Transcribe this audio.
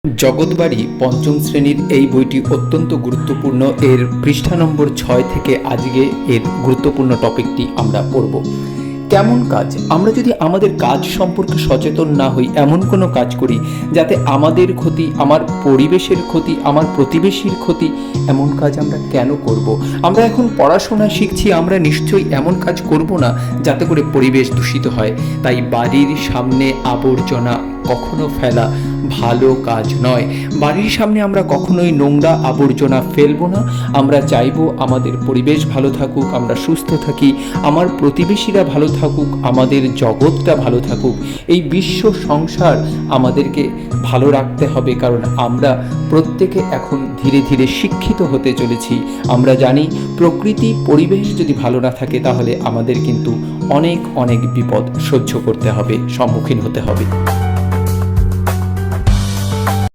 জগৎবাড়ি পঞ্চম শ্রেণীর এই বইটি অত্যন্ত গুরুত্বপূর্ণ। এর পৃষ্ঠা নম্বর 6 থেকে আজকে এর গুরুত্বপূর্ণ টপিকটি আমরা পড়ব। কেমন কাজ? আমরা যদি আমাদের কাজ সম্পর্কে সচেতন না হই, এমন কোনো কাজ করি যাতে আমাদের ক্ষতি, আমার পরিবেশের ক্ষতি, আমার প্রতিবেশীর ক্ষতি, এমন কাজ আমরা কেন করব? আমরা এখন পড়াশোনা শিখছি, আমরা নিশ্চয়ই এমন কাজ করব না যাতে করে পরিবেশ দূষিত হয়। তাই বাড়ির সামনে আবর্জনা কখনো ফেলা ভালো কাজ নয়। বাড়ির সামনে আমরা কখনোই নোংরা আবর্জনা ফেলবো না। আমরা চাইবো আমাদের পরিবেশ ভালো থাকুক, আমরা সুস্থ থাকি, আমার প্রতিবেশীরা ভালো থাকুক, আমাদের জগৎটা ভালো থাকুক। এই বিশ্ব সংসার আমাদেরকে ভালো রাখতে হবে, কারণ আমরা প্রত্যেকে এখন ধীরে ধীরে শিক্ষিত হতে চলেছি। আমরা জানি প্রকৃতি পরিবেশ যদি ভালো না থাকে তাহলে আমাদের কিন্তু অনেক অনেক বিপদ সহ্য করতে হবে, সম্মুখীন হতে হবে।